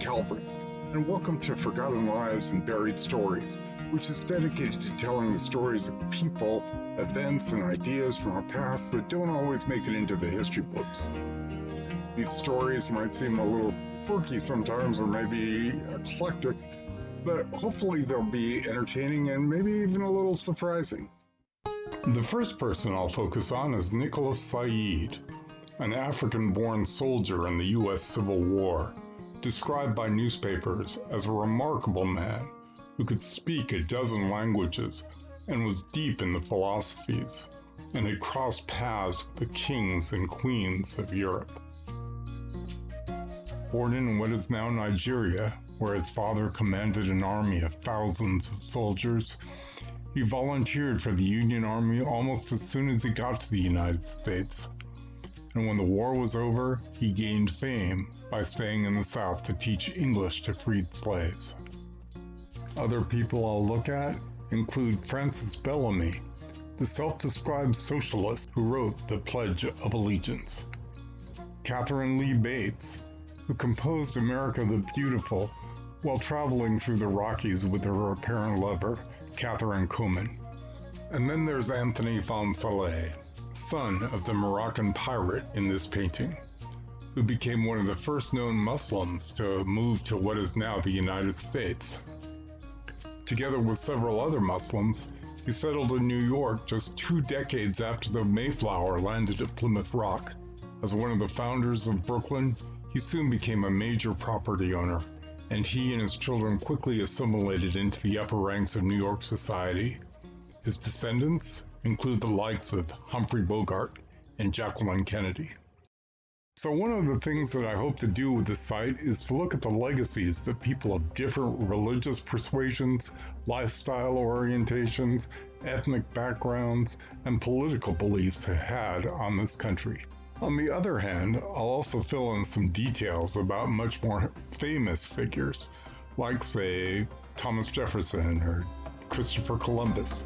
Calvert, and welcome to Forgotten Lives and Buried Stories, which is dedicated to telling the stories of people, events, and ideas from our past that don't always make it into the history books. These stories might seem a little quirky sometimes, or maybe eclectic, but hopefully they'll be entertaining and maybe even a little surprising. The first person I'll focus on is Nicholas Said, an African-born soldier in the U.S. Civil War, described by newspapers as a remarkable man who could speak a dozen languages and was deep in the philosophies, and had crossed paths with the kings and queens of Europe. Born in what is now Nigeria, where his father commanded an army of thousands of soldiers, he volunteered for the Union Army almost as soon as he got to the United States. And when the war was over, he gained fame by staying in the South to teach English to freed slaves. Other people I'll look at include Francis Bellamy, the self-described socialist who wrote the Pledge of Allegiance; Catherine Lee Bates, who composed America the Beautiful while traveling through the Rockies with her apparent lover, Catherine Kuhlman. And then there's Anthony van Saleh, son of the Moroccan pirate in this painting, who became one of the first known Muslims to move to what is now the United States. Together with several other Muslims, he settled in New York just 2 decades after the Mayflower landed at Plymouth Rock. As one of the founders of Brooklyn, he soon became a major property owner, and he and his children quickly assimilated into the upper ranks of New York society. His descendants include the likes of Humphrey Bogart and Jacqueline Kennedy. So one of the things that I hope to do with this site is to look at the legacies that people of different religious persuasions, lifestyle orientations, ethnic backgrounds, and political beliefs have had on this country. On the other hand, I'll also fill in some details about much more famous figures, like, say, Thomas Jefferson or Christopher Columbus,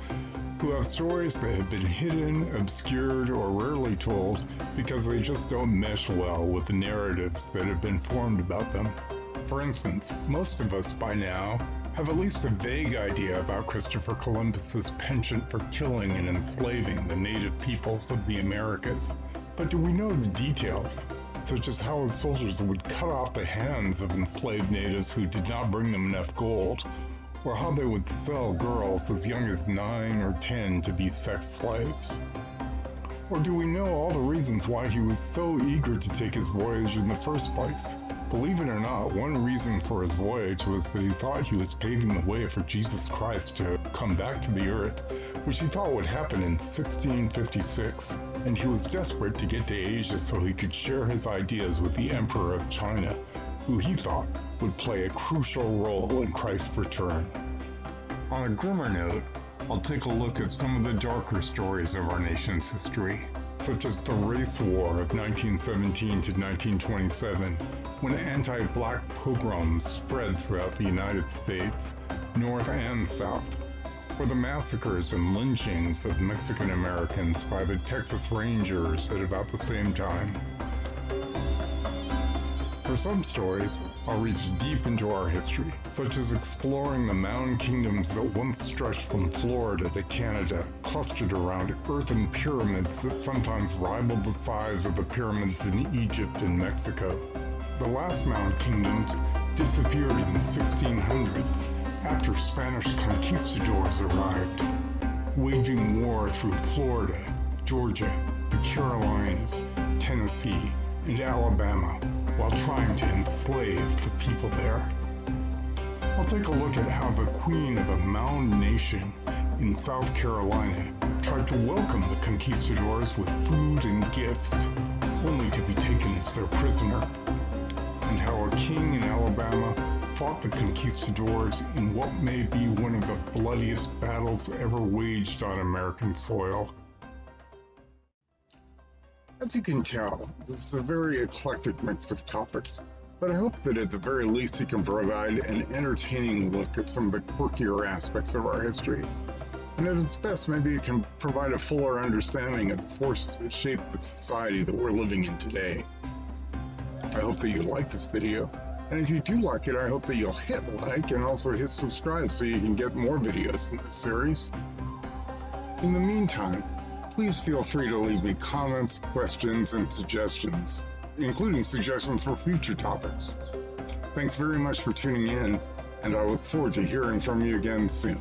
who have stories that have been hidden, obscured, or rarely told because they just don't mesh well with the narratives that have been formed about them. For instance, most of us by now have at least a vague idea about Christopher Columbus's penchant for killing and enslaving the native peoples of the Americas. But do we know the details, such as how his soldiers would cut off the hands of enslaved natives who did not bring them enough gold, or how they would sell girls as young as 9 or 10 to be sex slaves? Or do we know all the reasons why he was so eager to take his voyage in the first place? Believe it or not, one reason for his voyage was that he thought he was paving the way for Jesus Christ to come back to the earth, which he thought would happen in 1656, and he was desperate to get to Asia so he could share his ideas with the Emperor of China, who he thought would play a crucial role in Christ's return. On a grimmer note, I'll take a look at some of the darker stories of our nation's history, such as the Race War of 1917 to 1927, when anti-black pogroms spread throughout the United States, North and South, or the massacres and lynchings of Mexican Americans by the Texas Rangers at about the same time. For some stories, I'll reach deep into our history, such as exploring the mound kingdoms that once stretched from Florida to Canada, clustered around earthen pyramids that sometimes rivaled the size of the pyramids in Egypt and Mexico. The last mound kingdoms disappeared in the 1600s after Spanish conquistadors arrived, waging war through Florida, Georgia, the Carolinas, Tennessee, and Alabama, while trying to enslave the people there. I'll take a look at how the queen of a mound nation in South Carolina tried to welcome the conquistadors with food and gifts, only to be taken as their prisoner, and how a king in Alabama fought the conquistadors in what may be one of the bloodiest battles ever waged on American soil. As you can tell, this is a very eclectic mix of topics, but I hope that at the very least it can provide an entertaining look at some of the quirkier aspects of our history. And at its best, maybe it can provide a fuller understanding of the forces that shape the society that we're living in today. I hope that you like this video, And if you do like it, I hope that you'll hit like and also hit subscribe so you can get more videos in this series. In the meantime, please feel free to leave me comments, questions, and suggestions, including suggestions for future topics. Thanks very much for tuning in, and I look forward to hearing from you again soon.